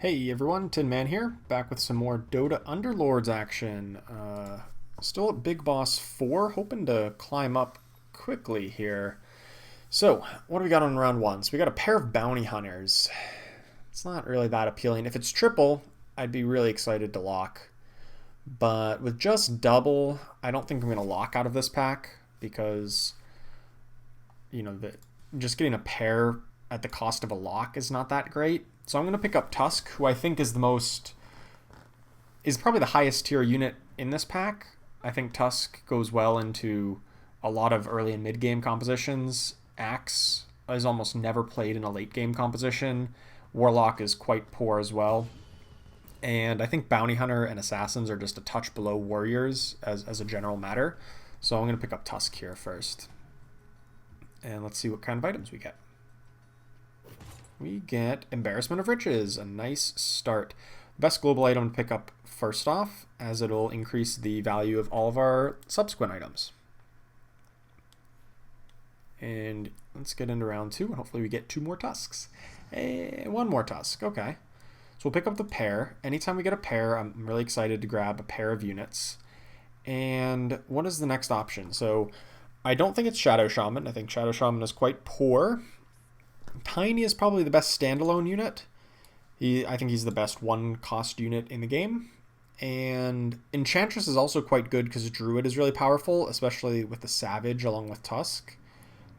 Hey everyone, Tin Man here, back with some more Dota Underlords action. Still at Big Boss 4, hoping to climb up quickly here. So, what do we got on round 1? So we got a pair of bounty hunters. It's not really that appealing. If it's triple, I'd be really excited to lock. But with just double, I don't think I'm going to lock out of this pack because, just getting a pair at the cost of a lock is not that great. So I'm going to pick up Tusk, who I think is probably the highest tier unit in this pack. I think Tusk goes well into a lot of early and mid game compositions. Axe is almost never played in a late game composition. Warlock is quite poor as well. And I think Bounty Hunter and Assassins are just a touch below Warriors as a general matter. So I'm going to pick up Tusk here first. And let's see what kind of items we get. We get Embarrassment of Riches, a nice start. Best global item to pick up first off, as it'll increase the value of all of our subsequent items. And let's get into round 2, and hopefully we get 2 more Tusks. Hey, 1 more Tusk, okay. So we'll pick up the pair. Anytime we get a pair, I'm really excited to grab a pair of units. And what is the next option? So I don't think it's Shadow Shaman. I think Shadow Shaman is quite poor. Tiny is probably the best standalone unit. I think he's the best one-cost unit in the game. And Enchantress is also quite good because Druid is really powerful, especially with the Savage along with Tusk.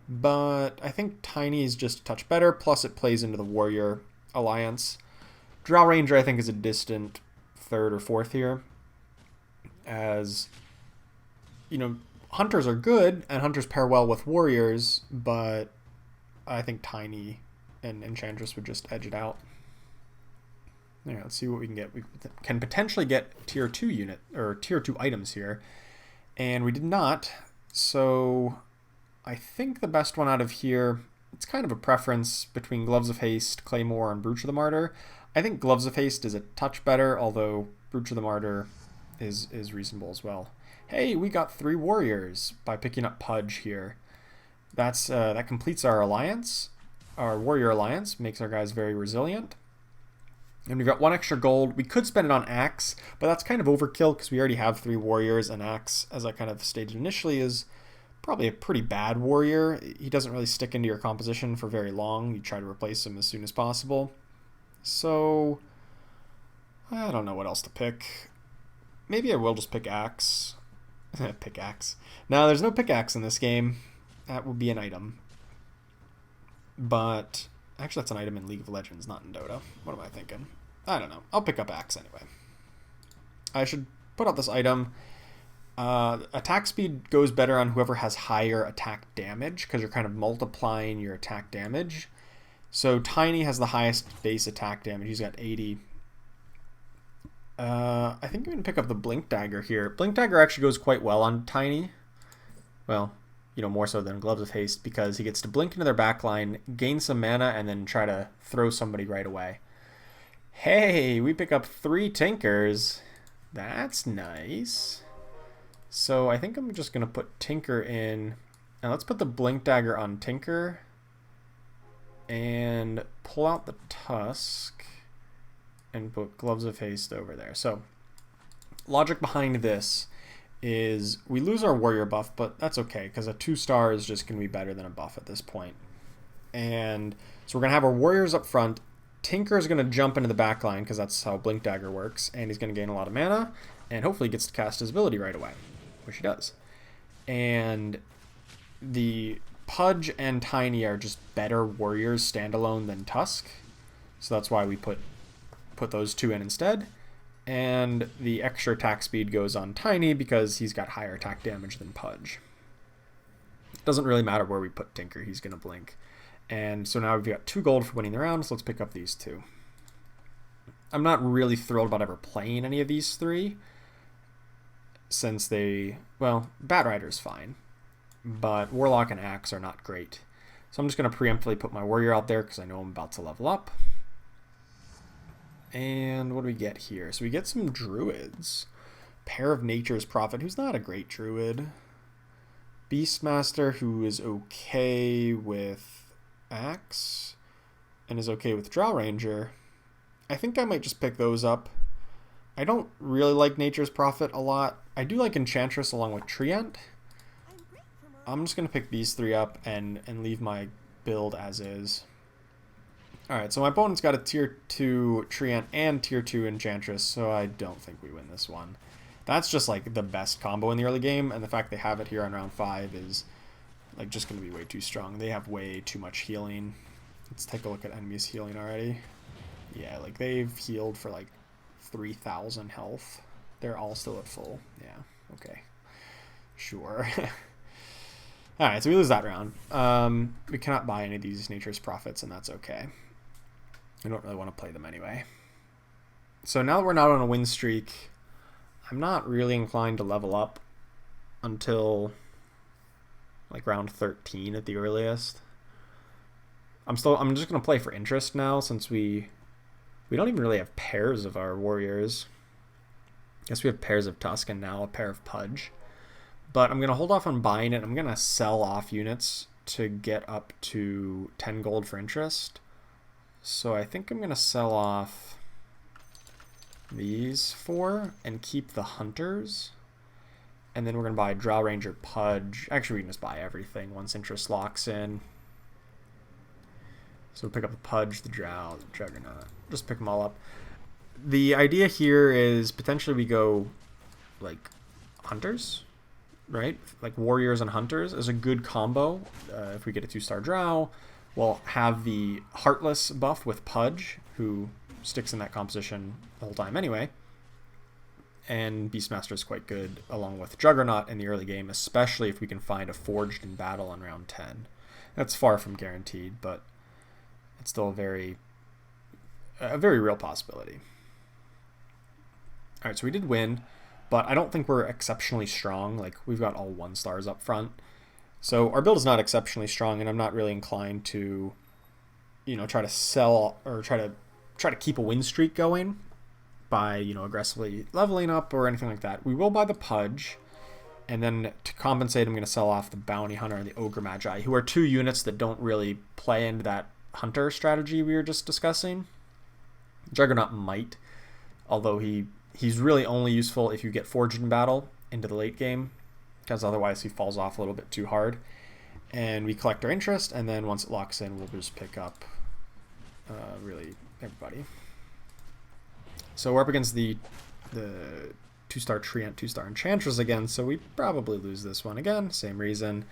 But I think Tiny is just a touch better, plus it plays into the Warrior alliance. Drow Ranger, I think, is a distant third or fourth here. As, Hunters are good, and Hunters pair well with Warriors, but I think Tiny and Enchantress would just edge it out. Yeah, let's see what we can get. We can potentially get tier 2 unit or tier 2 items here, and we did not. So I think the best one out of here, it's kind of a preference between Gloves of Haste, Claymore, and Brooch of the Martyr. I think Gloves of Haste is a touch better, although Brooch of the Martyr is reasonable as well. Hey, we got 3 warriors by picking up Pudge here. That completes our alliance. Our warrior alliance makes our guys very resilient. And we've got 1 extra gold. We could spend it on Axe, but that's kind of overkill because we already have 3 warriors, and Axe, as I kind of stated initially, is probably a pretty bad warrior. He doesn't really stick into your composition for very long. You try to replace him as soon as possible. So I don't know what else to pick. Maybe I will just pick Axe. Pickaxe. No, there's no pickaxe in this game. That would be an item. But actually, that's an item in League of Legends, not in Dota. What am I thinking? I don't know. I'll pick up Axe anyway. I should put out this item. Attack speed goes better on whoever has higher attack damage because you're kind of multiplying your attack damage. So Tiny has the highest base attack damage. He's got 80. I think I'm going to pick up the Blink Dagger here. Blink Dagger actually goes quite well on Tiny. Well, more so than Gloves of Haste because he gets to blink into their backline, gain some mana, and then try to throw somebody right away. Hey, we pick up 3 Tinkers. That's nice. So I think I'm just going to put Tinker in. Now let's put the Blink Dagger on Tinker and pull out the Tusk and put Gloves of Haste over there. So logic behind this is we lose our warrior buff, but that's okay because a 2-star is just going to be better than a buff at this point. And so we're going to have our warriors up front. Tinker is going to jump into the back line because that's how Blink Dagger works, and he's going to gain a lot of mana, and hopefully gets to cast his ability right away, which he does. And the Pudge and Tiny are just better warriors standalone than Tusk, so that's why we put those 2 in instead. And the extra attack speed goes on Tiny because he's got higher attack damage than Pudge. It doesn't really matter where we put Tinker, he's going to blink. And so now we've got 2 gold for winning the round, so let's pick up these 2. I'm not really thrilled about ever playing any of these 3, since Bat Rider's fine, but Warlock and Axe are not great. So I'm just going to preemptively put my warrior out there because I know I'm about to level up. And what do we get here? So we get some druids. Pair of Nature's Prophet, who's not a great druid. Beastmaster, who is okay with Axe and is okay with Drow Ranger. I think I might just pick those up. I don't really like Nature's Prophet a lot. I do like Enchantress along with Treant. I'm just going to pick these 3 up and leave my build as is. Alright, so my opponent's got a tier 2 Treant and tier 2 Enchantress, so I don't think we win this one. That's just like the best combo in the early game, and the fact they have it here on round 5 is like just going to be way too strong. They have way too much healing. Let's take a look at enemies healing already. Yeah, like they've healed for like 3,000 health. They're all still at full. Yeah, okay. Sure. Alright, so we lose that round. We cannot buy any of these Nature's Prophets, and that's okay. I don't really want to play them anyway. So now that we're not on a win streak, I'm not really inclined to level up until like round 13 at the earliest. I'm just going to play for interest now, since we don't even really have pairs of our warriors. I guess we have pairs of Tusk and now a pair of Pudge. But I'm going to hold off on buying it. I'm going to sell off units to get up to 10 gold for interest. So I think I'm going to sell off these 4 and keep the Hunters. And then we're going to buy Drow Ranger, Pudge. Actually, we can just buy everything once interest locks in. So we'll pick up the Pudge, the Drow, the Juggernaut. Just pick them all up. The idea here is potentially we go like Hunters, right? Like Warriors and Hunters is a good combo. If we get a 2-star Drow, we'll have the Heartless buff with Pudge, who sticks in that composition the whole time anyway. And Beastmaster is quite good along with Juggernaut in the early game, especially if we can find a Forged in battle on round 10. That's far from guaranteed, but it's still a very real possibility. Alright, so we did win, but I don't think we're exceptionally strong. Like, we've got all 1-stars up front. So our build is not exceptionally strong, and I'm not really inclined to, you know, try to sell or try to keep a win streak going by, you know, aggressively leveling up or anything like that. We will buy the Pudge, and then to compensate, I'm going to sell off the Bounty Hunter and the Ogre Magi, who are 2 units that don't really play into that Hunter strategy we were just discussing. Juggernaut might, although he's really only useful if you get Forged in battle into the late game, because otherwise he falls off a little bit too hard. And we collect our interest, and then once it locks in, we'll just pick up really everybody. So we're up against the 2-star Treant, 2-star Enchantress again, so we probably lose this one again. Same reason,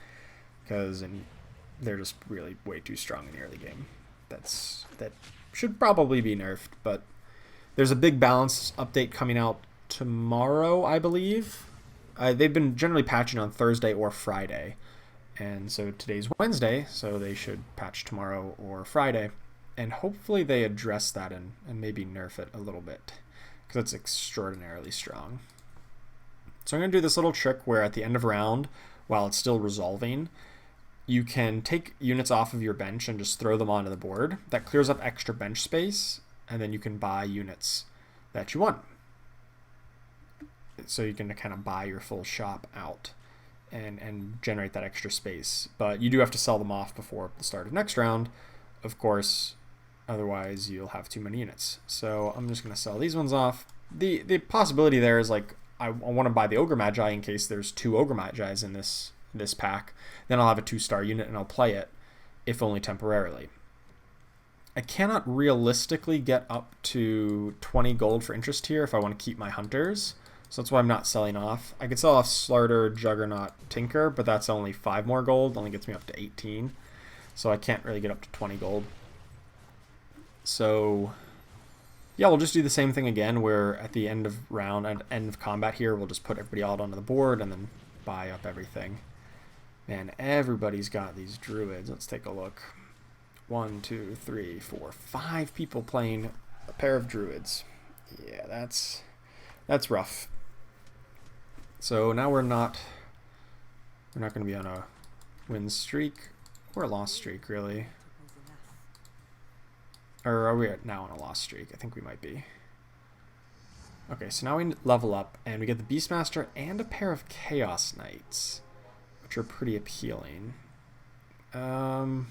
because they're just really way too strong in the early game. That should probably be nerfed, but there's a big balance update coming out tomorrow, I believe. They've been generally patching on Thursday or Friday, and so today's Wednesday, so they should patch tomorrow or Friday, and hopefully they address that and maybe nerf it a little bit, because it's extraordinarily strong. So I'm going to do this little trick where at the end of round, while it's still resolving, you can take units off of your bench and just throw them onto the board. That clears up extra bench space, and then you can buy units that you want. So you can kind of buy your full shop out and generate that extra space. But you do have to sell them off before the start of next round, of course, otherwise you'll have too many units. So I'm just going to sell these ones off. The possibility there is like I want to buy the Ogre Magi in case there's 2 Ogre Magis in this pack. Then I'll have a 2-star unit and I'll play it, if only temporarily. I cannot realistically get up to 20 gold for interest here if I want to keep my Hunters. So that's why I'm not selling off. I could sell off Slarter, Juggernaut, Tinker, but that's only 5 more gold. Only gets me up to 18. So I can't really get up to 20 gold. So yeah, we'll just do the same thing again, where at the end of round, at end of combat here, we'll just put everybody out onto the board and then buy up everything. Man, everybody's got these druids. Let's take a look. 1, 2, 3, 4, 5 people playing a pair of druids. Yeah, that's rough. So now we're not going to be on a win streak or a loss streak, really. Or are we now on a loss streak? I think we might be. Okay, so now we level up and we get the Beastmaster and a pair of Chaos Knights, which are pretty appealing. Well,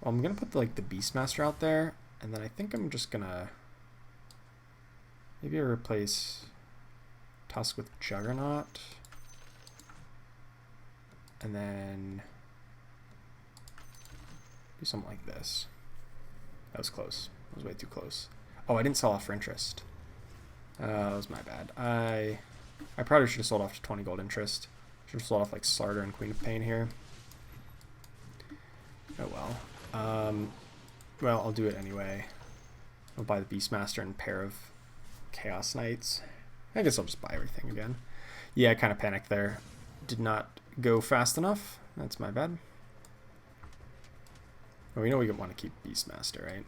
I'm gonna put the Beastmaster out there, and then I think I'm just gonna Maybe I replace Tusk with Juggernaut. And then do something like this. That was close. That was way too close. Oh, I didn't sell off for interest. That was my bad. I probably should have sold off to 20 gold interest. Should have sold off like Slarder and Queen of Pain here. Oh well. Well, I'll do it anyway. I'll buy the Beastmaster and a pair of Chaos Knights. I guess I'll just buy everything again. Yeah, I kind of panicked there. Did not go fast enough. That's my bad. Well, we know we want to keep Beastmaster, right?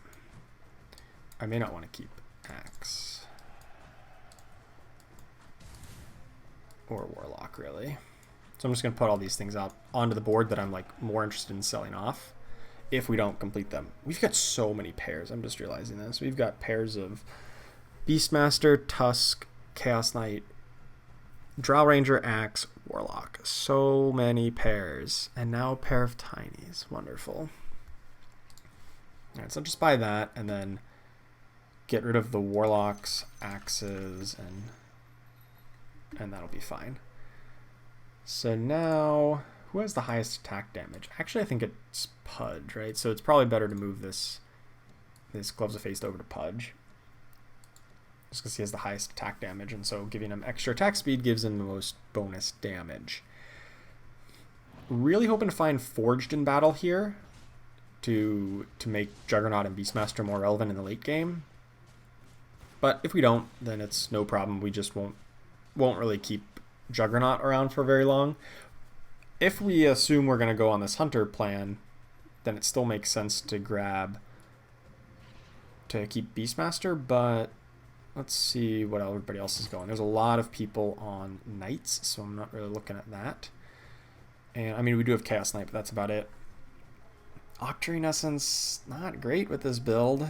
I may not want to keep Axe. Or Warlock, really. So I'm just going to put all these things out onto the board that I'm like more interested in selling off if we don't complete them. We've got so many pairs. I'm just realizing this. We've got pairs of Beastmaster, Tusk, Chaos Knight, Drow Ranger, Axe, Warlock. So many pairs. And now a pair of Tinies. Wonderful. Alright, so just buy that and then get rid of the Warlocks, Axes, and that'll be fine. So now, who has the highest attack damage? Actually, I think it's Pudge, right? So it's probably better to move this Gloves of Haste over to Pudge. Just because he has the highest attack damage, and so giving him extra attack speed gives him the most bonus damage. Really hoping to find Forged in battle here to make Juggernaut and Beastmaster more relevant in the late game. But if we don't, then it's no problem. We just won't really keep Juggernaut around for very long. If we assume we're going to go on this Hunter plan, then it still makes sense to keep Beastmaster, but let's see what everybody else is going. There's a lot of people on Knights, so I'm not really looking at that. And I mean, we do have Chaos Knight, but that's about it. Octarine Essence, not great with this build.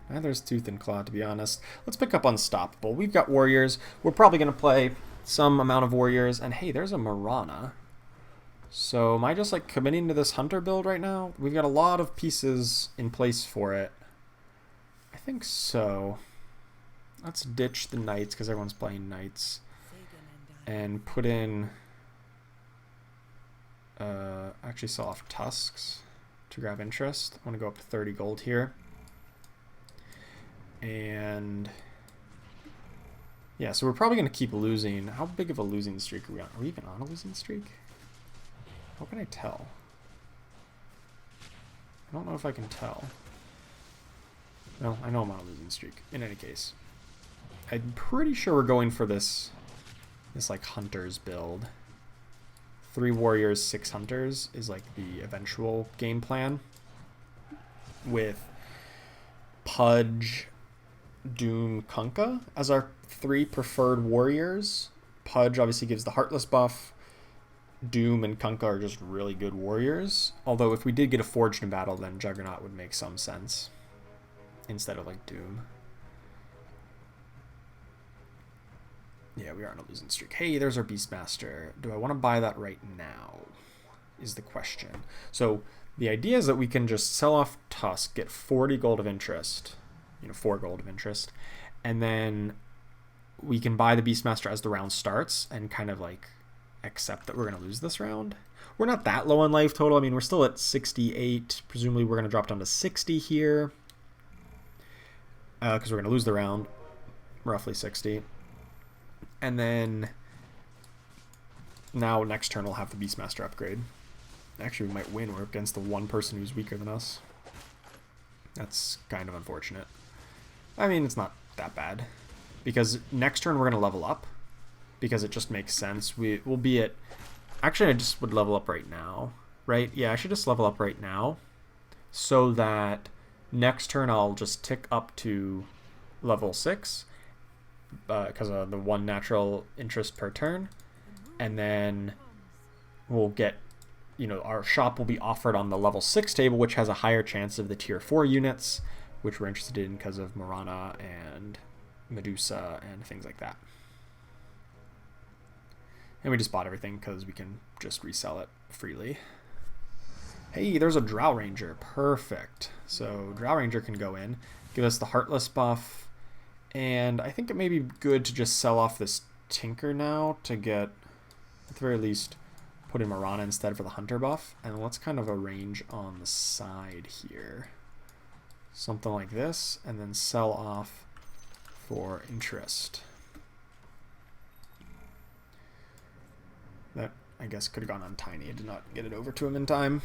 Neither is Tooth and Claw, to be honest. Let's pick up Unstoppable. We've got Warriors. We're probably going to play some amount of Warriors. And hey, there's a Marana. So am I just like committing to this Hunter build right now? We've got a lot of pieces in place for it. I think so. Let's ditch the Knights because everyone's playing Knights. And put in... actually sell off Tusks to grab interest. I want to go up to 30 gold here. And yeah, so we're probably going to keep losing. How big of a losing streak are we on? Are we even on a losing streak? How can I tell? I don't know if I can tell. Well, I know I'm on a losing streak. In any case, I'm pretty sure we're going for this like Hunters build. 3 Warriors, 6 Hunters is like the eventual game plan, with Pudge, Doom, Kunkka as our 3 preferred warriors. Pudge obviously gives the Heartless buff. Doom and Kunkka are just really good warriors. Although if we did get a Forged in battle, then Juggernaut would make some sense instead of like Doom. Yeah, we are on a losing streak. Hey, there's our Beastmaster. Do I want to buy that right now is the question. So the idea is that we can just sell off Tusk, get 40 gold of interest, 4 gold of interest, and then we can buy the Beastmaster as the round starts and kind of like accept that we're going to lose this round. We're not that low on life total. I mean, we're still at 68. Presumably we're going to drop down to 60 here because we're going to lose the round, roughly 60. And then now next turn we'll have the Beastmaster upgrade. Actually, we might win. We're against the one person who's weaker than us. That's kind of unfortunate. I mean, it's not that bad. Because next turn we're going to level up. Because it just makes sense. We'll be at... Actually, I just would level up right now. Right? Yeah, I should just level up right now. So that next turn I'll just tick up to level 6. Because of the 1 natural interest per turn. And then we'll get... our shop will be offered on the level 6 table, which has a higher chance of the tier 4 units, which we're interested in because of Marana and Medusa and things like that. And we just bought everything because we can just resell it freely. Hey, there's a Drow Ranger. Perfect. So Drow Ranger can go in, give us the Heartless buff, And I think it may be good to just sell off this Tinker now to get, at the very least, put in Marana instead for the Hunter buff. And let's kind of arrange on the side here. Something like this, and then sell off for interest. That, I guess, could have gone on Tiny. I did not get it over to him in time.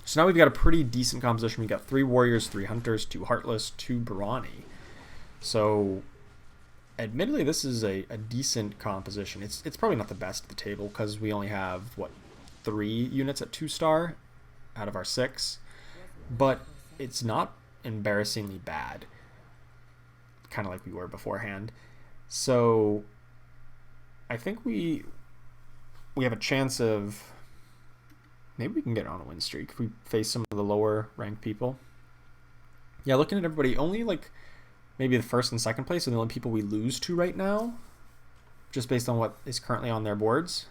So now we've got a pretty decent composition. We've got 3 Warriors, 3 Hunters, 2 Heartless, 2 Brawny. So, admittedly, this is a decent composition. It's probably not the best at the table because we only have, what, 3 units at 2-star out of our 6. But it's not embarrassingly bad. Kind of like we were beforehand. So, I think we have a chance of... Maybe we can get on a win streak if we face some of the lower ranked people. Yeah, looking at everybody, only like maybe the first and second place are the only people we lose to right now, just based on what is currently on their boards.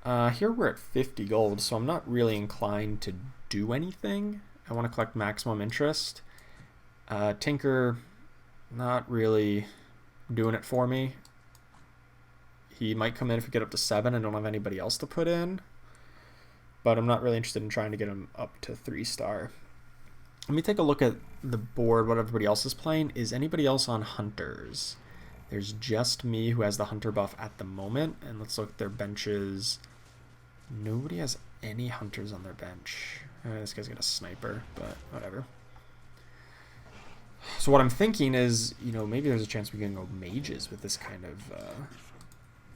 Here we're at 50 gold, so I'm not really inclined to do anything. I want to collect maximum interest. Tinker, not really doing it for me. He might come in if we get up to 7 and don't have anybody else to put in. But I'm not really interested in trying to get him up to 3-star. Let me take a look at the board, what everybody else is playing. Is anybody else on Hunters? There's just me who has the Hunter buff at the moment. And let's look at their benches. Nobody has any Hunters on their bench. This guy's got a sniper, but whatever. So what I'm thinking is, you know, maybe there's a chance we can go mages with this kind of...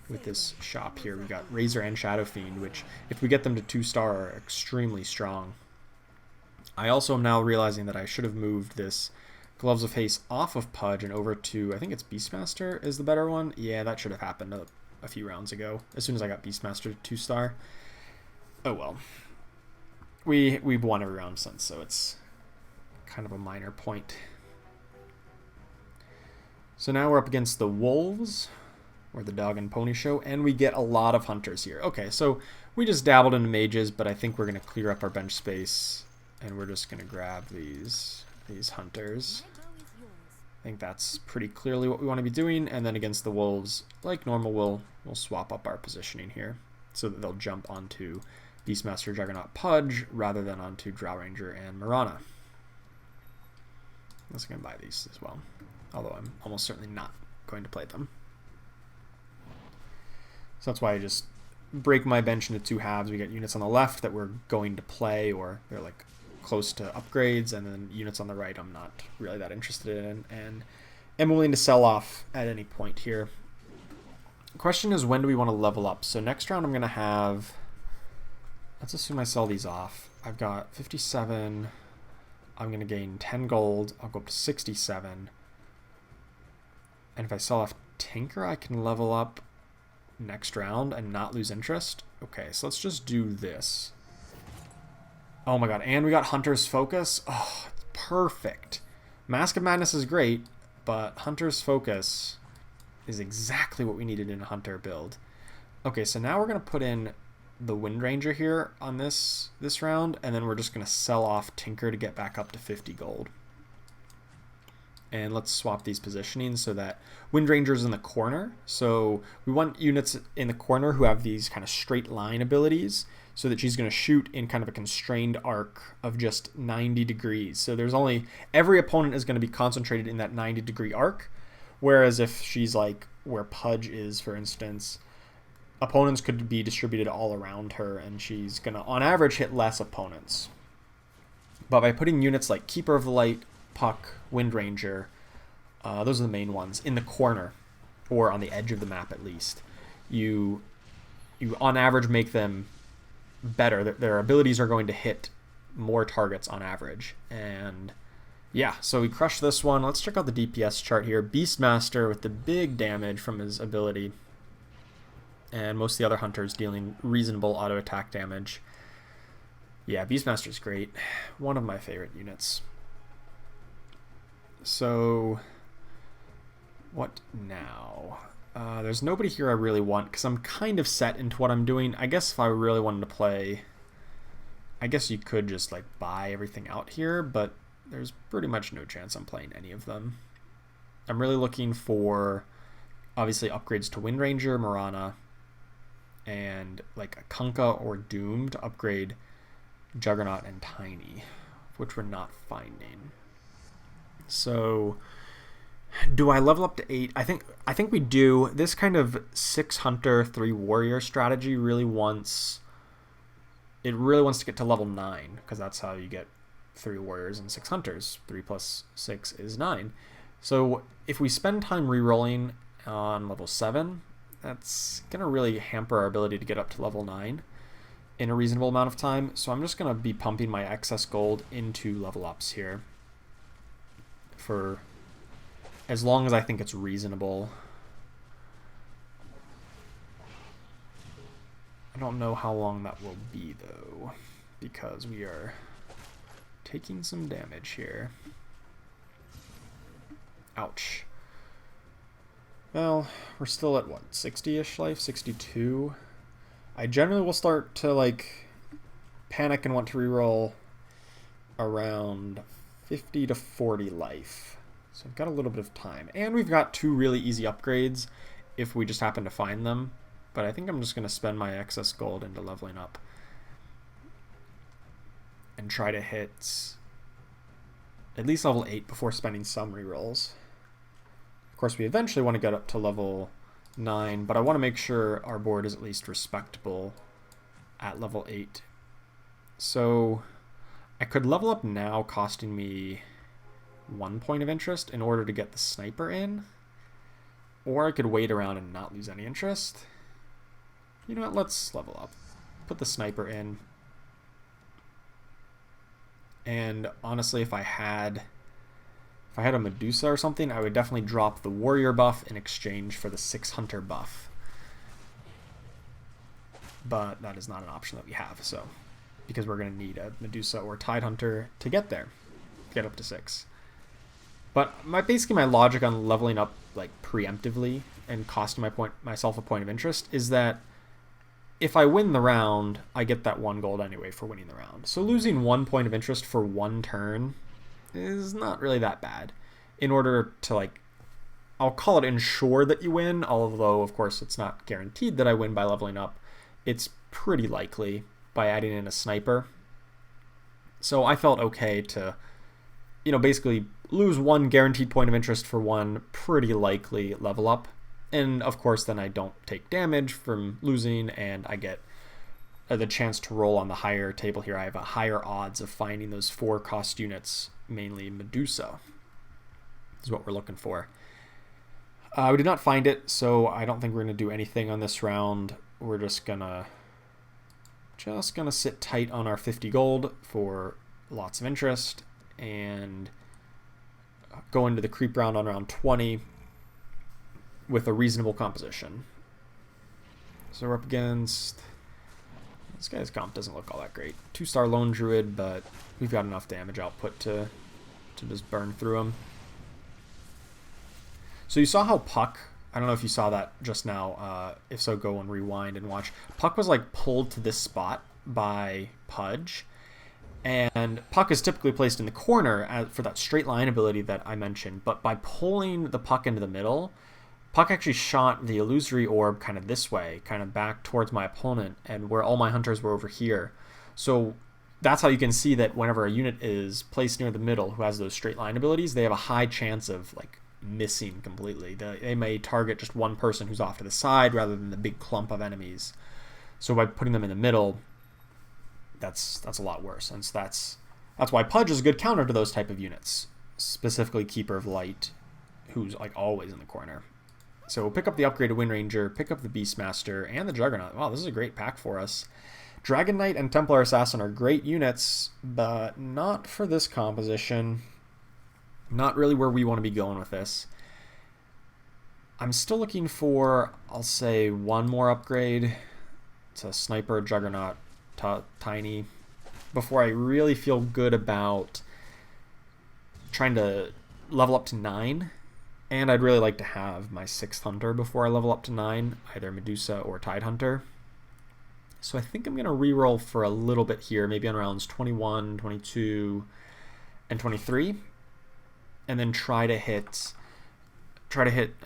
with this shop here. We got Razor and Shadow Fiend, which if we get them to 2-star are extremely strong. I also am now realizing that I should have moved this Gloves of Haste off of Pudge and over to, I think it's Beastmaster is the better one. Yeah, that should have happened a few rounds ago, as soon as I got Beastmaster to 2-star. Oh well. We've won every round since, so it's kind of a minor point. So now we're up against the Wolves, or the Dog and Pony Show, and we get a lot of Hunters here. Okay, so we just dabbled into mages, but I think we're going to clear up our bench space, and we're just going to grab these Hunters. I think that's pretty clearly what we want to be doing, and then against the Wolves, like normal, we'll swap up our positioning here, so that they'll jump onto Beastmaster, Juggernaut, Pudge, rather than onto Drow Ranger and Marana. I'm also going to buy these as well, although I'm almost certainly not going to play them. So that's why I just break my bench into 2 halves. We get units on the left that we're going to play, or they're like close to upgrades, and then units on the right I'm not really that interested in, and am willing to sell off at any point here. The question is, when do we want to level up? So next round I'm going to have, let's assume I sell these off. I've got 57. I'm going to gain 10 gold. I'll go up to 67. And if I sell off Tinker, I can level up next round and not lose interest. Okay, so let's just do this. Oh my god, and we got Hunter's Focus. Oh, it's perfect. Mask of Madness is great, but Hunter's Focus is exactly what we needed in a Hunter build. Okay, so now we're going to put in the Wind Ranger here on this round, and then we're just going to sell off Tinker to get back up to 50 gold. And let's swap these positionings so that Wind Ranger's in the corner. So we want units in the corner who have these kind of straight line abilities, so that she's going to shoot in kind of a constrained arc of just 90 degrees. So there's only, every opponent is going to be concentrated in that 90-degree arc, whereas if she's like where Pudge is, for instance, opponents could be distributed all around her, and she's going to, on average, hit less opponents. But by putting units like Keeper of the Light, Puck, Wind Ranger, those are the main ones, in the corner, or on the edge of the map at least, you on average make them better. Their abilities are going to hit more targets on average. And yeah, so we crushed this one. Let's check out the DPS chart here. Beastmaster with the big damage from his ability, and most of the other hunters dealing reasonable auto attack damage. Yeah, Beastmaster's great. One of my favorite units. So what now? There's nobody here I really want because I'm kind of set into what I'm doing. I guess if I really wanted to play, I guess you could just like buy everything out here, but there's pretty much no chance I'm playing any of them. I'm really looking for, obviously, upgrades to Wind Ranger, Marana, and like a Kunkka or Doom to upgrade Juggernaut and Tiny, which we're not finding. So do I level up to 8? I think we do. This kind of 6 Hunter, 3 Warrior strategy really wants to get to level 9, because that's how you get 3 Warriors and 6 Hunters. 3 plus 6 is 9. So if we spend time rerolling on level 7, that's going to really hamper our ability to get up to level 9 in a reasonable amount of time. So I'm just going to be pumping my excess gold into level ups here for as long as I think it's reasonable. I don't know how long that will be, though, because we are taking some damage here. Ouch. Well, we're still at, what, 60-ish life? 62? I generally will start to, like, panic and want to reroll around 50 to 40 life. So we've got a little bit of time. And we've got 2 really easy upgrades if we just happen to find them. But I think I'm just going to spend my excess gold into leveling up and try to hit at least level 8 before spending some rerolls. Of course, we eventually want to get up to level 9, but I want to make sure our board is at least respectable at level 8. So I could level up now, costing me 1 point of interest in order to get the sniper in, or I could wait around and not lose any interest. You know what, let's level up. Put the sniper in. And honestly, if I had a Medusa or something, I would definitely drop the warrior buff in exchange for the 6 hunter buff. But that is not an option that we have, so because we're going to need a Medusa or Tide Hunter to get there, get up to 6. But basically my logic on leveling up like preemptively and costing myself a point of interest is that if I win the round, I get that 1 gold anyway for winning the round. So losing 1 point of interest for 1 turn is not really that bad. In order to, like, I'll call it ensure that you win, although of course it's not guaranteed that I win by leveling up. It's pretty likely by adding in a sniper. So I felt okay to, basically lose 1 guaranteed point of interest for 1 pretty likely level up. And of course then I don't take damage from losing, and I get the chance to roll on the higher table here. I have a higher odds of finding those 4 cost units, mainly Medusa is what we're looking for. We did not find it, so I don't think we're going to do anything on this round. We're just gonna sit tight on our 50 gold for lots of interest and go into the creep round on round 20 with a reasonable composition. So we're up against, this guy's comp doesn't look all that great. 2-star lone druid, but we've got enough damage output to just burn through him. So you saw how Puck, I don't know if you saw that just now, if so go and rewind and watch. Puck was like pulled to this spot by Pudge, and Puck is typically placed in the corner for that straight line ability that I mentioned, but by pulling the Puck into the middle, Puck actually shot the illusory orb kind of this way, kind of back towards my opponent, and where all my hunters were over here. So that's how you can see that whenever a unit is placed near the middle who has those straight line abilities, they have a high chance of like missing completely. They may target just one person who's off to the side rather than the big clump of enemies. So by putting them in the middle, that's a lot worse. And so that's why Pudge is a good counter to those type of units, specifically Keeper of Light, who's like always in the corner. So we'll pick up the upgraded Wind Ranger, pick up the Beastmaster, and the Juggernaut. Wow, this is a great pack for us. Dragon Knight and Templar Assassin are great units, but not for this composition. Not really where we want to be going with this. I'm still looking for, I'll say, 1 more upgrade to Sniper, Juggernaut, Tiny, before I really feel good about trying to level up to 9. And I'd really like to have my 6th Hunter before I level up to 9, either Medusa or Tide Hunter. So I think I'm going to reroll for a little bit here, maybe on rounds 21, 22, and 23, and then try to hit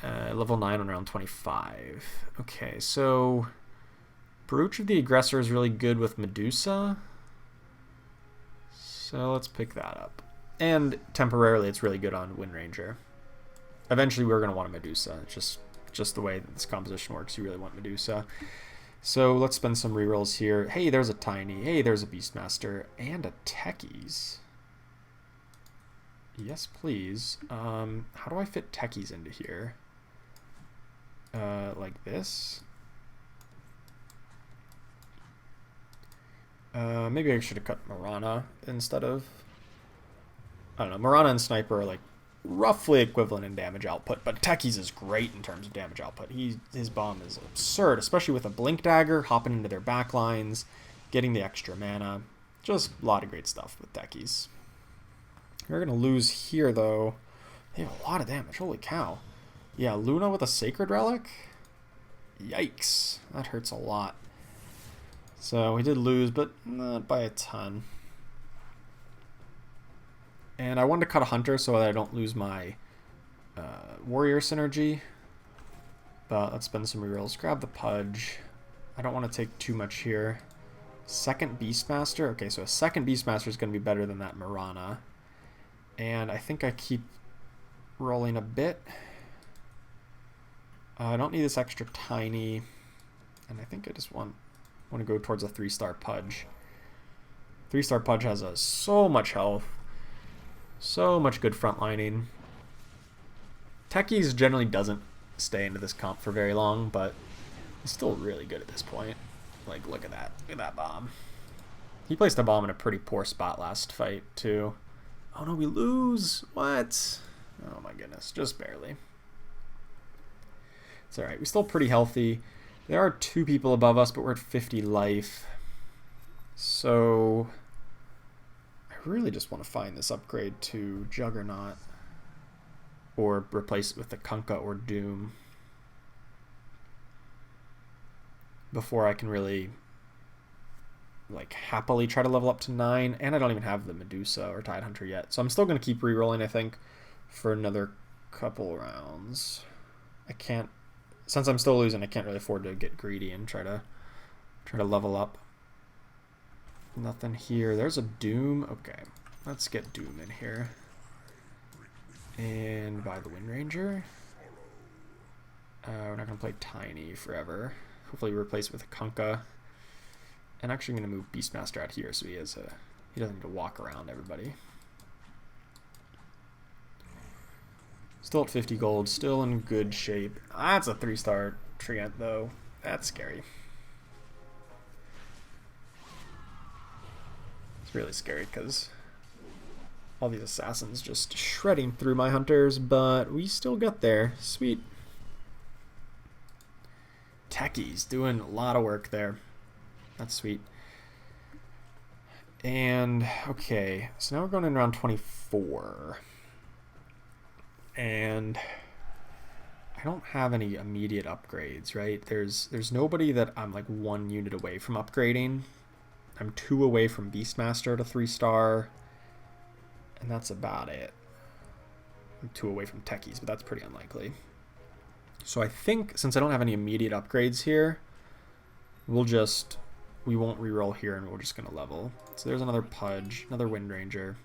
level 9 on round 25. Okay, so Brooch of the Aggressor is really good with Medusa, so let's pick that up. And temporarily, it's really good on Windranger. Eventually, we're going to want a Medusa. It's just the way this composition works. You really want Medusa. So let's spend some rerolls here. Hey, there's a Tiny. Hey, there's a Beastmaster. And a Techies. Yes, please. How do I fit Techies into here? Like this? Maybe I should have cut Marana instead of... I don't know. Marana and Sniper are like roughly equivalent in damage output, but Techies is great in terms of damage output. His bomb is absurd, especially with a Blink Dagger, hopping into their backlines, getting the extra mana. Just a lot of great stuff with Techies. We're going to lose here, though. They have a lot of damage. Holy cow. Yeah, Luna with a Sacred Relic? Yikes. That hurts a lot. So we did lose, but not by a ton. And I wanted to cut a Hunter so that I don't lose my Warrior synergy. But let's spend some rerolls. Grab the Pudge. I don't want to take too much here. Second Beastmaster. Okay, so a second Beastmaster is going to be better than that Marana. And I think I keep rolling a bit. I don't need this extra Tiny. And I think I just want to go towards a 3-star Pudge. 3-star Pudge has so much health. So much good frontlining. Techies generally doesn't stay into this comp for very long, but he's still really good at this point. Like, look at that. Look at that bomb. He placed a bomb in a pretty poor spot last fight, too. Oh no, we lose! What? Oh my goodness, just barely. It's alright, we're still pretty healthy. There are 2 people above us, but we're at 50 life. So I really just want to find this upgrade to Juggernaut. Or replace it with the Kunkka or Doom. Before I can really like happily try to level up to 9, and I don't even have the Medusa or Tidehunter yet, so I'm still going to keep re-rolling, I think, for another couple rounds. I can't, since I'm still losing, I can't really afford to get greedy and try to level up. Nothing here. There's a Doom. Okay, let's get Doom in here. And buy the Windranger. We're not going to play Tiny forever. Hopefully replace it with a Kunkka. And actually I'm going to move Beastmaster out here so he doesn't need to walk around everybody. Still at 50 gold, still in good shape. That's a 3-star Treant though. That's scary. It's really scary because all these assassins just shredding through my hunters, but we still got there. Sweet. Techies doing a lot of work there. That's sweet. And, okay, so now we're going in round 24. And I don't have any immediate upgrades, right? There's nobody that I'm like 1 unit away from upgrading. I'm 2 away from Beastmaster to 3-star. And that's about it. I'm 2 away from Techies, but that's pretty unlikely. So I think, since I don't have any immediate upgrades here, we won't reroll here and we're just going to level. So there's another Pudge, another Windranger.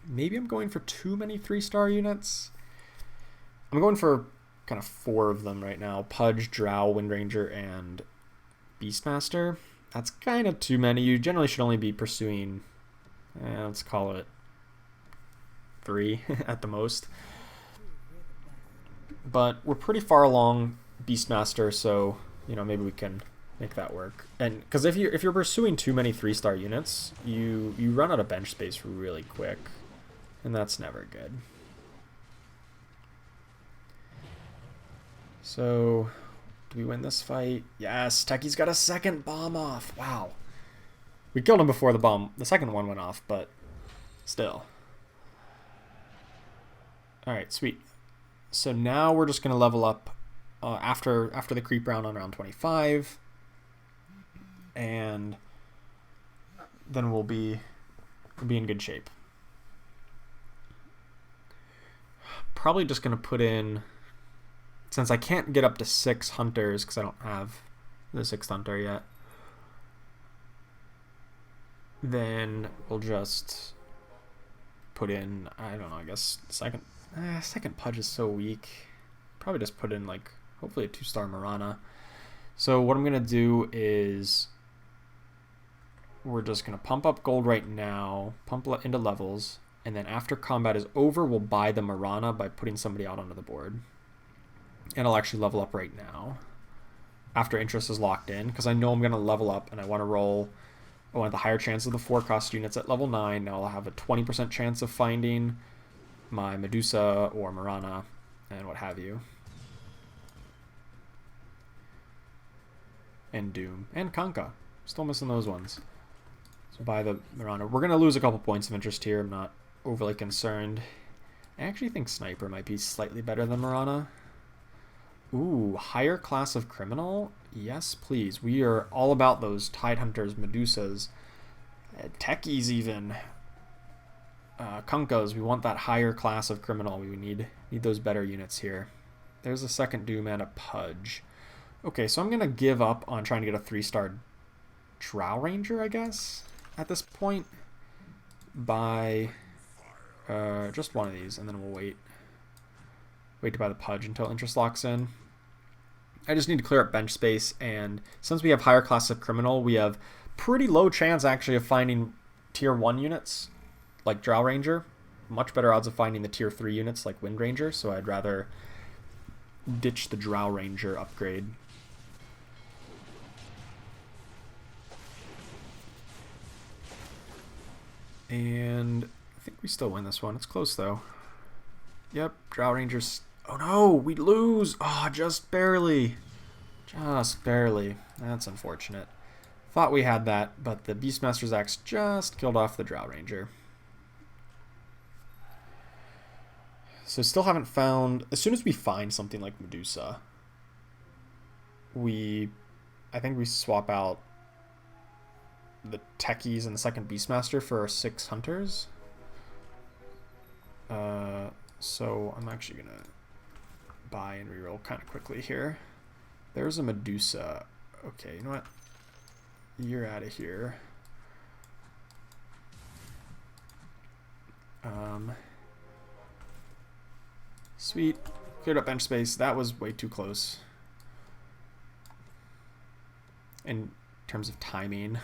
Maybe I'm going for too many 3-star units. I'm going for kind of 4 of them right now. Pudge, Drow, Windranger, and Beastmaster. That's kind of too many. You generally should only be pursuing, let's call it 3 at the most. But we're pretty far along Beastmaster, so, you know, maybe we can make that work. And because if you're pursuing too many 3-star units, you run out of bench space really quick, and that's never good. So, do we win this fight? Yes, Techie's got a second bomb off. Wow. We killed him before the second one went off, but still. All right, sweet. So now we're just going to level up after the creep round on round 25. And then we'll be in good shape. probably just going to put in, since I can't get up to 6 hunters because I don't have the 6th hunter yet, then we'll just put in, I don't know, I guess second Pudge is so weak. Probably just put in like hopefully a 2-star Marana. So what I'm gonna do is we're just gonna pump up gold right now, pump into levels, and then after combat is over, we'll buy the Marana by putting somebody out onto the board. And I'll actually level up right now after interest is locked in, because I know I'm gonna level up and I want to roll. I want the higher chance of the 4-cost units at level 9. Now I'll have a 20% chance of finding my Medusa or Marana and what have you. And Doom. And Kanka. Still missing those ones. So buy the Marana. We're going to lose a couple points of interest here. I'm not overly concerned. I actually think Sniper might be slightly better than Marana. Ooh, higher class of criminal? Yes, please. We are all about those Tidehunters, Medusas, Techies even. Kunkas, we want that higher class of criminal. We need those better units here. There's a second Doom and a Pudge. Okay, so I'm going to give up on trying to get a 3-star Drow Ranger, I guess, at this point. Buy just one of these, and then we'll wait to buy the Pudge until interest locks in. I just need to clear up bench space, and since we have higher class of criminal, we have pretty low chance actually of finding tier 1 units like Drow Ranger. Much better odds of finding the tier 3 units like Wind Ranger, so I'd rather ditch the Drow Ranger upgrade. And I think we still win this one. It's close though. Yep, Drow Rangers. Oh no, we lose. Oh, just barely. Just barely. That's unfortunate. Thought we had that, but the Beastmaster's Axe just killed off the Drow Ranger. So still haven't found... As soon as we find something like Medusa, I think we swap out the Techies and the second Beastmaster for our 6 Hunters. So I'm actually going to buy and reroll kind of quickly here. There's a Medusa. Okay, you know what? You're out of here. Sweet. Cleared up bench space. That was way too close. In terms of timing.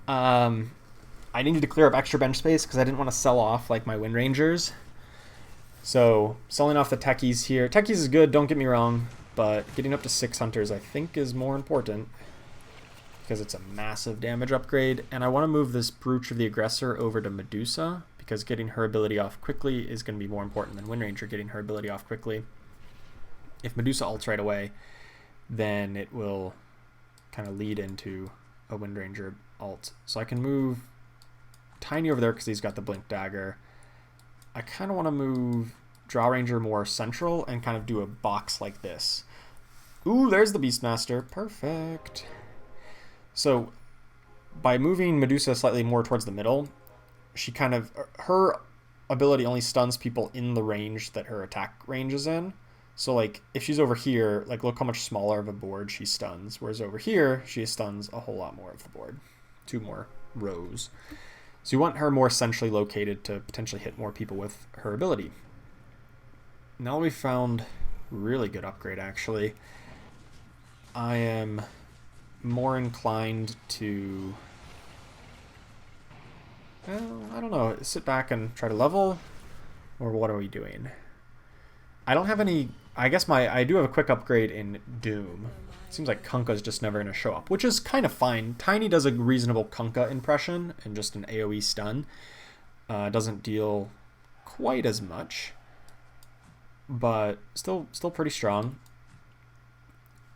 I needed to clear up extra bench space because I didn't want to sell off like my Wind Rangers. So selling off the Techies here. Techies is good, don't get me wrong, but getting up to 6 Hunters I think is more important because it's a massive damage upgrade. And I want to move this Brooch of the Aggressor over to Medusa because getting her ability off quickly is going to be more important than Wind Ranger getting her ability off quickly. If Medusa ults right away, then it will kind of lead into a Wind Ranger ult. So I can move Tiny over there because he's got the Blink Dagger. I kind of want to move Drow Ranger more central and kind of do a box like this. Ooh, there's the Beastmaster. Perfect. So by moving Medusa slightly more towards the middle, she kind of... Her ability only stuns people in the range that her attack range is in. So like if she's over here, like look how much smaller of a board she stuns. Whereas over here, she stuns a whole lot more of the board. 2 more rows. So you want her more centrally located to potentially hit more people with her ability. Now we found really good upgrade actually. I am more inclined to, well, I don't know, sit back and try to level, or what are we doing? I don't have any, I guess I do have a quick upgrade in Doom. It seems like Kunka's just never going to show up, which is kind of fine. Tiny does a reasonable Kunka impression and just an AoE stun. Doesn't deal quite as much, but still pretty strong.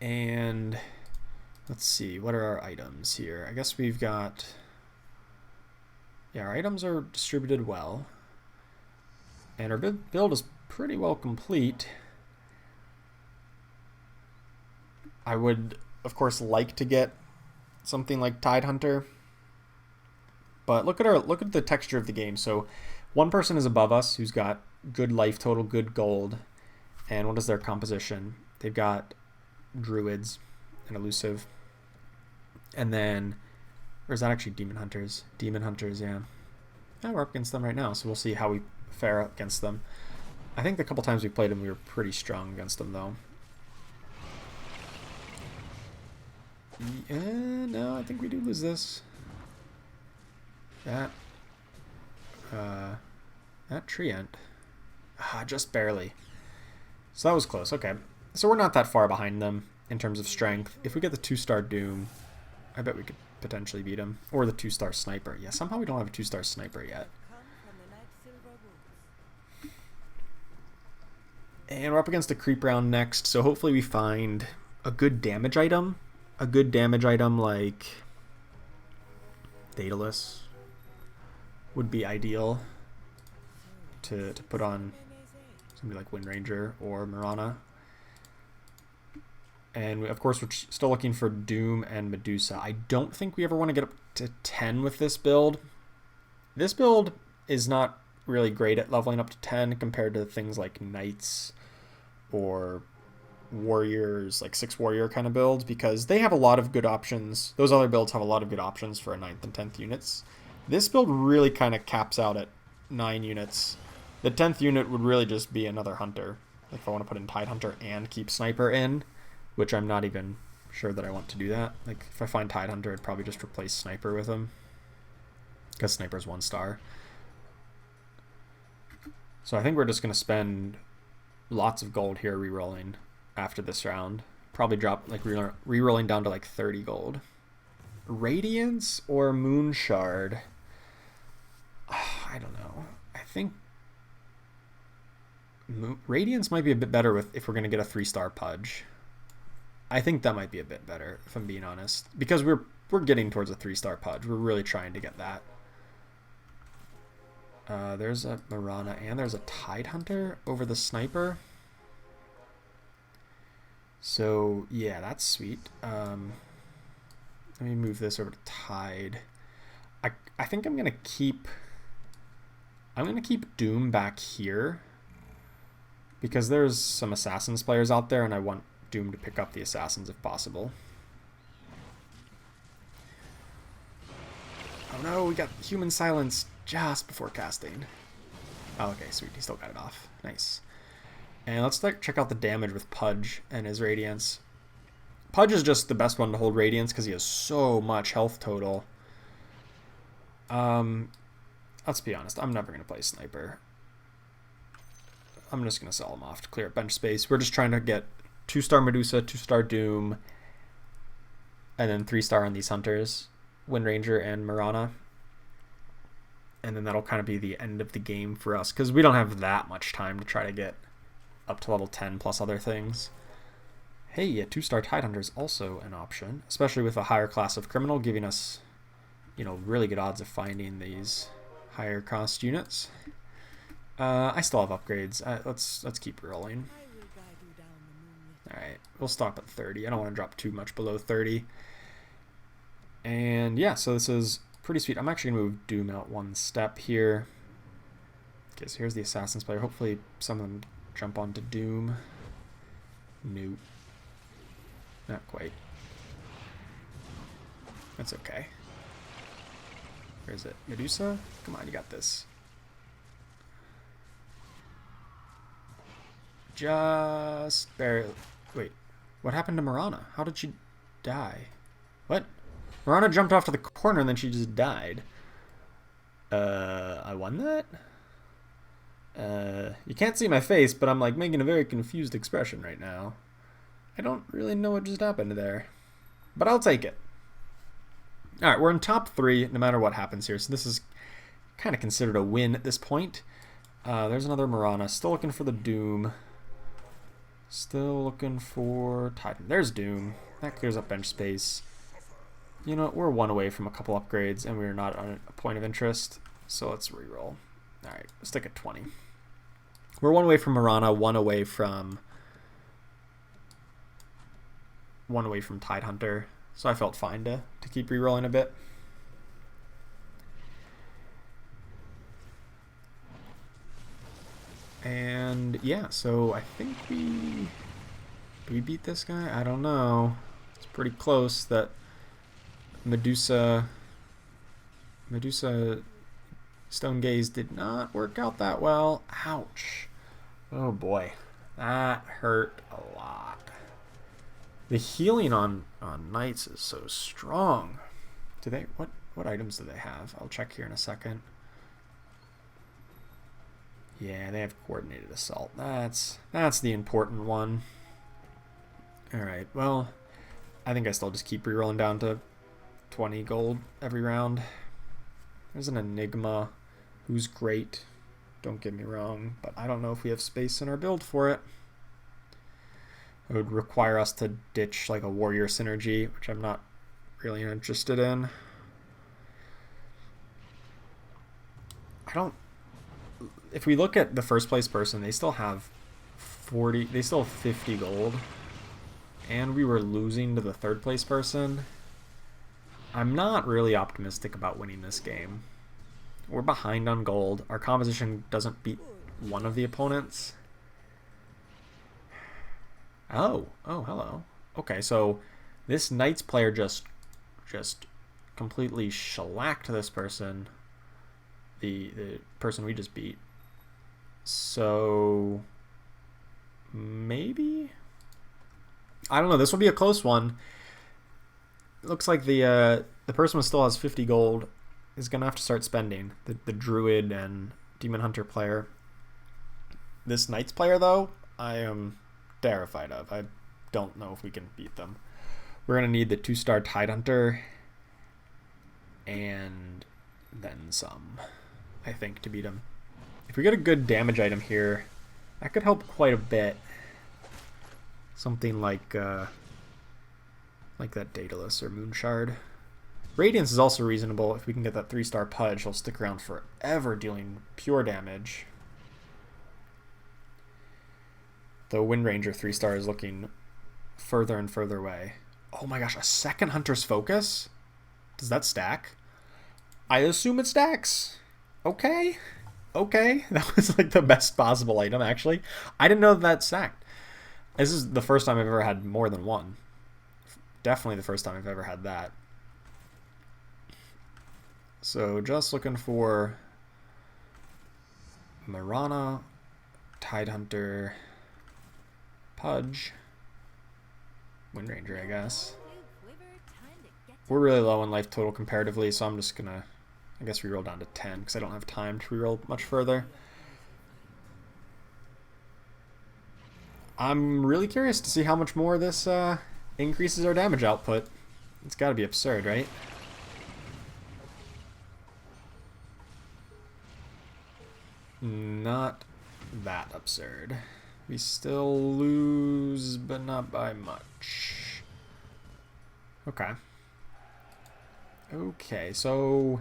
And let's see, what are our items here? I guess we've got, yeah, our items are distributed well. And our build is pretty well complete. I would, of course, like to get something like Tidehunter. But look at the texture of the game. So one person is above us who's got good life total, good gold. And what is their composition? They've got druids and elusive. And then, or is that actually demon hunters? Demon hunters, yeah. Yeah, we're up against them right now, so we'll see how we fare against them. I think the couple times we played them, we were pretty strong against them, though. Yeah, no, I think we do lose this. That treant. Just barely. So that was close. Okay. So we're not that far behind them in terms of strength. If we get the 2-star Doom, I bet we could potentially beat him. Or the 2-star Sniper. Yeah, somehow we don't have a 2-star Sniper yet. And we're up against a creep round next, so hopefully we find a good damage item. A good damage item like Daedalus would be ideal to put on somebody like Wind Ranger or Mirana. And of course we're still looking for Doom and Medusa. I don't think we ever want to get up to 10 with this build. This build is not really great at leveling up to 10 compared to things like Knights or Warriors, like 6 Warrior kind of builds, because they have a lot of good options. Those other builds have a lot of good options for 9th and 10th units. This build really kind of caps out at 9 units. The 10th unit would really just be another Hunter. Like if I want to put in Tidehunter and keep Sniper in, which I'm not even sure that I want to do that. Like if I find Tidehunter, I'd probably just replace Sniper with him, because Sniper's 1-star. So I think we're just going to spend lots of gold here re-rolling after this round. Probably drop, like, re-rolling down to like 30 gold. Radiance or Moon Shard? I don't know. I think Radiance might be a bit better if we're going to get a 3-star Pudge. I think that might be a bit better, if I'm being honest. Because we're getting towards a 3-star Pudge. We're really trying to get that. There's a Mirana and there's a Tidehunter over the Sniper. So, yeah, that's sweet. Let me move this over to Tide. I think I'm going to keep Doom back here, because there's some Assassins players out there, and I want Doom to pick up the Assassins if possible. Oh no, we got Human Silence just before casting. Oh, okay, sweet. He still got it off. Nice. And let's check out the damage with Pudge and his Radiance. Pudge is just the best one to hold Radiance because he has so much health total. Let's be honest. I'm never going to play Sniper. I'm just going to sell him off to clear up bench space. We're just trying to get 2-star Medusa, 2-star Doom, and then 3-star on these Hunters, Wind Ranger and Mirana. And then that'll kind of be the end of the game for us, because we don't have that much time to try to get up to level 10 plus other things. Hey, a 2-star Tidehunter is also an option, especially with a higher class of Criminal, giving us, you know, really good odds of finding these higher cost units. I still have upgrades. Let's keep rolling. Alright, we'll stop at 30. I don't want to drop too much below 30. And yeah, so this is pretty sweet. I'm actually going to move Doom out 1 step here. Okay, so here's the Assassins player. Hopefully some of them jump onto Doom. Nope. Not quite. That's okay. Where is it? Medusa? Come on, you got this. Just barely. Wait, what happened to Mirana? How did she die? What? Mirana jumped off to the corner and then she just died. I won that? You can't see my face, but I'm like making a very confused expression right now. I don't really know what just happened there, but I'll take it. Alright, we're in top 3 no matter what happens here, so this is kind of considered a win at this point. There's another Mirana, still looking for the Doom. Still looking for Titan. There's Doom. That clears up bench space. You know, we're 1 away from a couple upgrades, and we're not on a point of interest, so let's reroll. Alright, let's stick at 20. We're 1 away from Mirana, 1 away from Tidehunter, so I felt fine to keep rerolling a bit. And yeah, so I think we... Do we beat this guy? I don't know. It's pretty close that Medusa Stone Gaze did not work out that well. Ouch. Oh boy. That hurt a lot. The healing on knights is so strong. Do they what items do they have? I'll check here in a second. Yeah, they have coordinated assault. That's the important one. Alright, well, I think I still just keep rerolling down to 20 gold every round. There's an Enigma who's great, don't get me wrong, but I don't know if we have space in our build for it. It would require us to ditch like a warrior synergy, which I'm not really interested in. If we look at the first place person, they still have 50 gold. And we were losing to the third place person. I'm not really optimistic about winning this game. We're behind on gold. Our composition doesn't beat one of the opponents. Oh, hello. Okay, so this Knights player just completely shellacked this person. The person we just beat. So maybe? I don't know. This will be a close one. It looks like the person who still has 50 gold is gonna have to start spending. The Druid and Demon Hunter player. This Knights player, though, I am terrified of. I don't know if we can beat them. We're gonna need the 2-star Tidehunter and then some, I think, to beat him. If we get a good damage item here, that could help quite a bit. Something like that Daedalus or Moonshard. Radiance is also reasonable. If we can get that 3-star Pudge, he'll stick around forever dealing pure damage. The Wind Ranger 3-star is looking further and further away. Oh my gosh, a second Hunter's Focus? Does that stack? I assume it stacks. Okay. That was like the best possible item, actually. I didn't know that stacked. This is the first time I've ever had more than one. Definitely the first time I've ever had that. So just looking for Marana, Tidehunter, Pudge, Wind Ranger, I guess. We're really low in life total comparatively, so I'm just gonna, I guess, reroll down to 10 because I don't have time to reroll much further. I'm really curious to see how much more this increases our damage output. It's got to be absurd, right? Not that absurd. We still lose, but not by much. Okay, so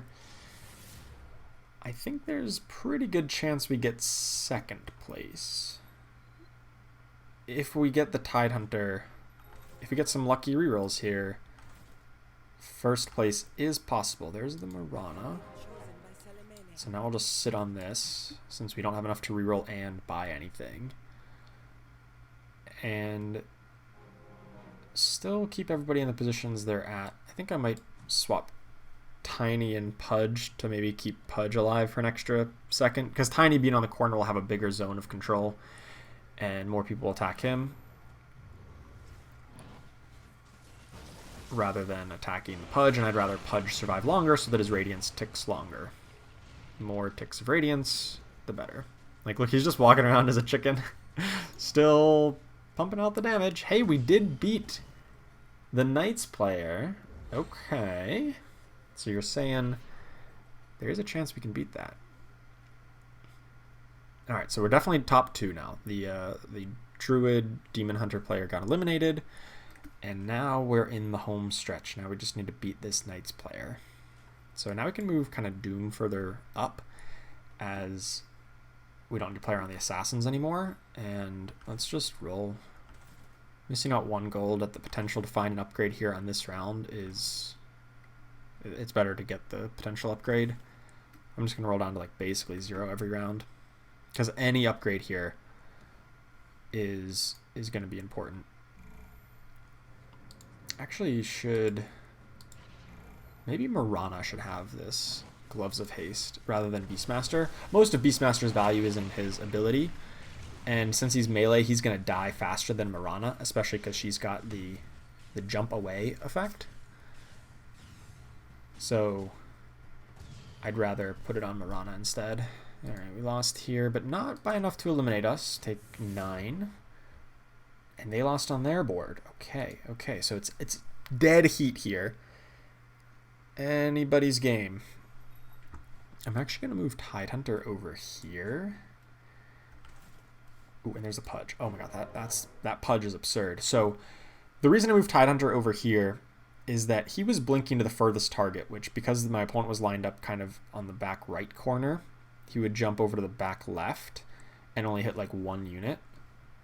I think there's pretty good chance we get second place. If we get the Tidehunter, if we get some lucky rerolls here, first place is possible. There's the Marana. So now I'll just sit on this, since we don't have enough to reroll and buy anything. And still keep everybody in the positions they're at. I think I might swap Tiny and Pudge to maybe keep Pudge alive for an extra second, because Tiny being on the corner will have a bigger zone of control and more people will attack him rather than attacking the Pudge, and I'd rather Pudge survive longer so that his Radiance ticks longer. More ticks of Radiance, the better. Like, look, he's just walking around as a chicken. Still pumping out the damage. Hey, we did beat the Knights player. Okay. So you're saying there's a chance we can beat that. Alright, so we're definitely top 2 now. The Druid Demon Hunter player got eliminated. And now we're in the home stretch. Now we just need to beat this Knights player. So now we can move kind of Doom further up, as we don't need to play around the Assassins anymore. And let's just roll. Missing out 1 gold at the potential to find an upgrade here on this round is... It's better to get the potential upgrade. I'm just going to roll down to like basically 0 every round. because any upgrade here is going to be important. Actually, maybe Mirana should have this Gloves of Haste rather than Beastmaster. Most of Beastmaster's value is in his ability, and since he's melee, he's going to die faster than Mirana, especially because she's got the jump away effect. So I'd rather put it on Mirana instead. All right, we lost here, but not by enough to eliminate us. Take 9. And they lost on their board. Okay, so it's dead heat here. Anybody's game. I'm actually going to move Tidehunter over here. Ooh, and there's a Pudge. Oh my god, that Pudge is absurd. So the reason I moved Tidehunter over here is that he was blinking to the furthest target, which, because my opponent was lined up kind of on the back right corner, he would jump over to the back left and only hit like 1 unit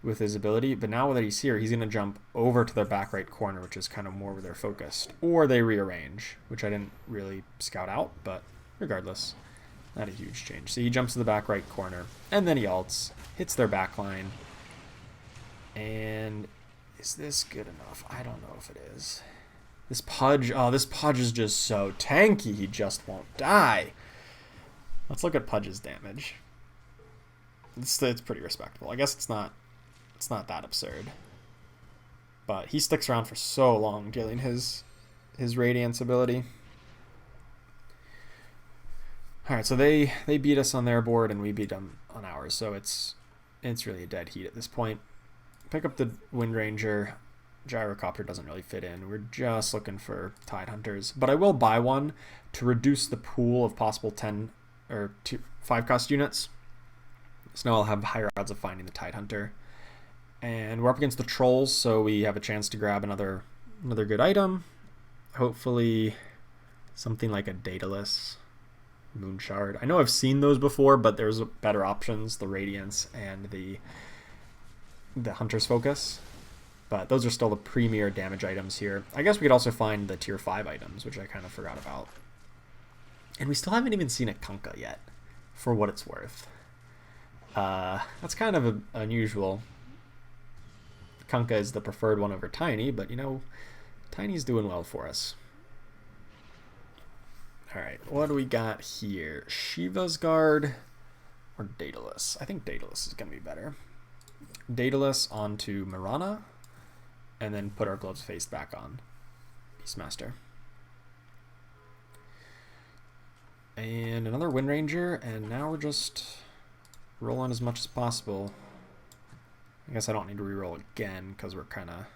with his ability. But now that he's here, he's going to jump over to their back right corner, which is kind of more where they're focused. Or they rearrange, which I didn't really scout out, but regardless, not a huge change. So he jumps to the back right corner, and then he ults, hits their back line. And is this good enough? I don't know if it is. This Pudge is just so tanky, he just won't die. Let's look at Pudge's damage. It's pretty respectable. I guess it's not that absurd. But he sticks around for so long dealing his Radiance ability. Alright, so they beat us on their board and we beat them on ours, so it's really a dead heat at this point. Pick up the Wind Ranger. Gyrocopter doesn't really fit in. We're just looking for Tidehunters. But I will buy one to reduce the pool of possible 10 or 5 cost units. So now I'll have higher odds of finding the Tidehunter. And we're up against the Trolls, so we have a chance to grab another good item. Hopefully something like a Daedalus Moonshard. I know I've seen those before, but there's better options, the Radiance and the Hunter's Focus. But those are still the premier damage items here. I guess we could also find the tier 5 items, which I kind of forgot about. And we still haven't even seen a Kunkka yet, for what it's worth. That's kind of unusual. Kunkka is the preferred one over Tiny, but you know, Tiny's doing well for us. Alright, what do we got here? Shiva's Guard or Daedalus? I think Daedalus is going to be better. Daedalus onto Mirana, and then put our Gloves face back on Beastmaster. And another Wind Ranger, and now we're just rolling as much as possible. I guess I don't need to reroll again because we're kind of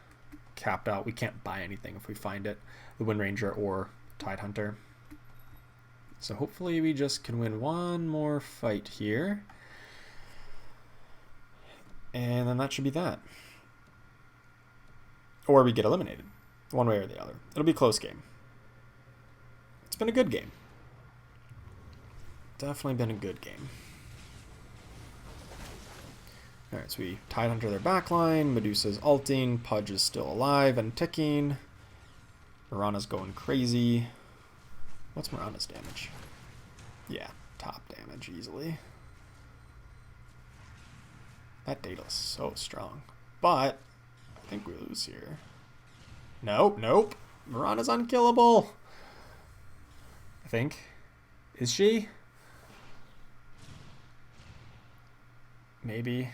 capped out. We can't buy anything if we find it, the Wind Ranger or Tidehunter. So hopefully we just can win one more fight here. And then that should be that. Or we get eliminated, one way or the other. It'll be a close game. It's been a good game. Definitely been a good game. Alright, so we Tidehunter their backline. Medusa's ulting. Pudge is still alive and ticking. Mirana's going crazy. What's Mirana's damage? Yeah, top damage easily. That Daedalus is so strong. But I think we lose here. Nope. Mirana's unkillable. I think. Is she? Maybe.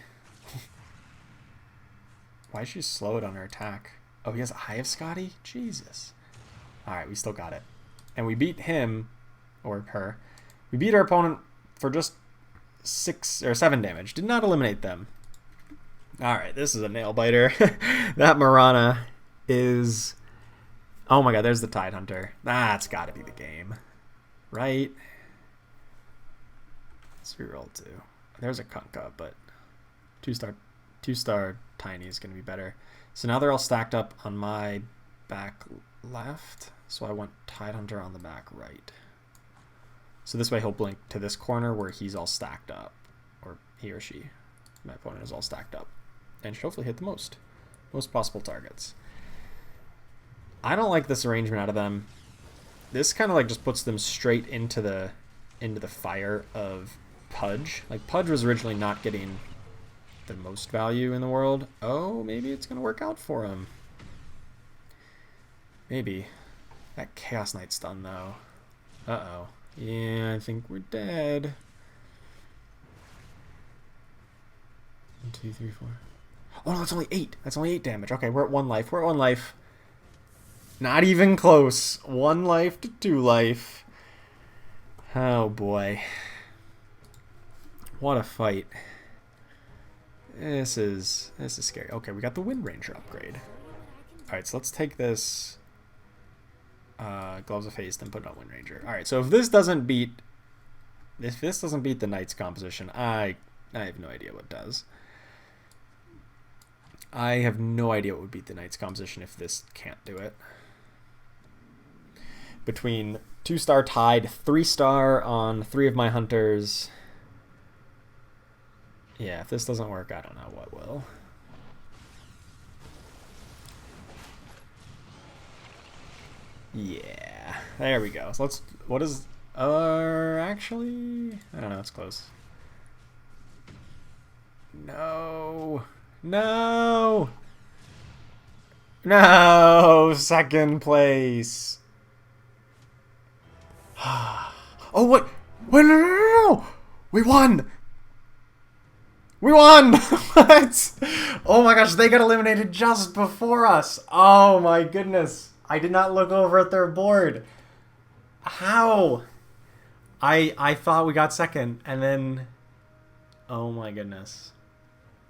Why is she slowed on her attack? Oh, he has Eye of Scotty? Jesus. Alright, we still got it. And we beat him, or her. We beat our opponent for just 6 or 7 damage. Did not eliminate them. Alright, this is a nail biter. That Mirana is... Oh my god, there's the Tidehunter. That's gotta be the game. Right? Let's reroll too. There's a Kunkka, but 2-star Tiny is going to be better. So now they're all stacked up on my back left. So I want Tidehunter on the back right. So this way he'll blink to this corner where he's all stacked up. Or he or she. My opponent is all stacked up. And should hopefully hit the most possible targets. I don't like this arrangement out of them. This kind of like just puts them straight into the fire of Pudge. Like, Pudge was originally not getting the most value in the world. Oh, maybe it's going to work out for him. Maybe. That Chaos Knight stun, though. Uh-oh. Yeah, I think we're dead. 1, 2, 3, 4. Oh, no, that's only 8. That's only 8 damage. Okay, we're at 1 life. We're at 1 life. Not even close. 1 life to 2 life. Oh, boy. What a fight. This is scary. Okay, we got the Wind Ranger upgrade. Alright, so let's take this Gloves of Haste and put it on Wind Ranger. Alright, so if this doesn't beat the Knight's composition, I have no idea what does. I have no idea what would beat the Knight's composition if this can't do it. Between 2-star Tide, 3-star on 3 of my hunters. Yeah, if this doesn't work, I don't know what will. Yeah, there we go. So let's, what is, actually, I don't know, it's close. No, no, no, 2nd place. Oh, what? Wait, no. We won. We won! What? Oh my gosh, they got eliminated just before us. Oh my goodness. I did not look over at their board. How? I thought we got 2nd, and then, oh my goodness.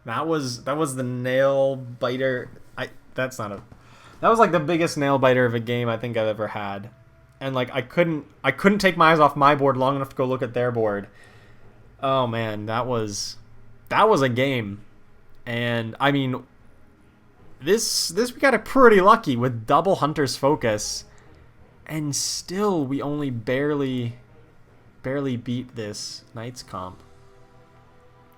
That was the nail biter. That was like the biggest nail biter of a game I think I've ever had. And like I couldn't take my eyes off my board long enough to go look at their board. Oh man, that was a game. And I mean, this we got it pretty lucky with double Hunter's Focus, and still we only barely beat this Knights comp.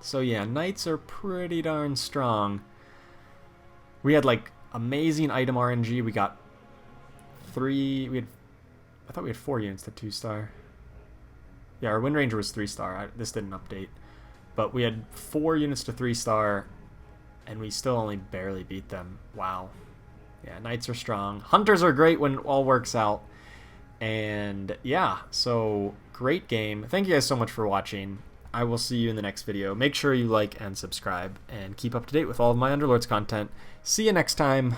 So yeah, Knights are pretty darn strong. We had like amazing item RNG. We got 3. I thought we had 4 units to 2-star. Yeah, our Wind Ranger was 3-star. This didn't update. But we had 4 units to 3-star, and we still only barely beat them. Wow. Yeah, Knights are strong. Hunters are great when it all works out. And yeah, so great game. Thank you guys so much for watching. I will see you in the next video. Make sure you like and subscribe, and keep up to date with all of my Underlords content. See you next time.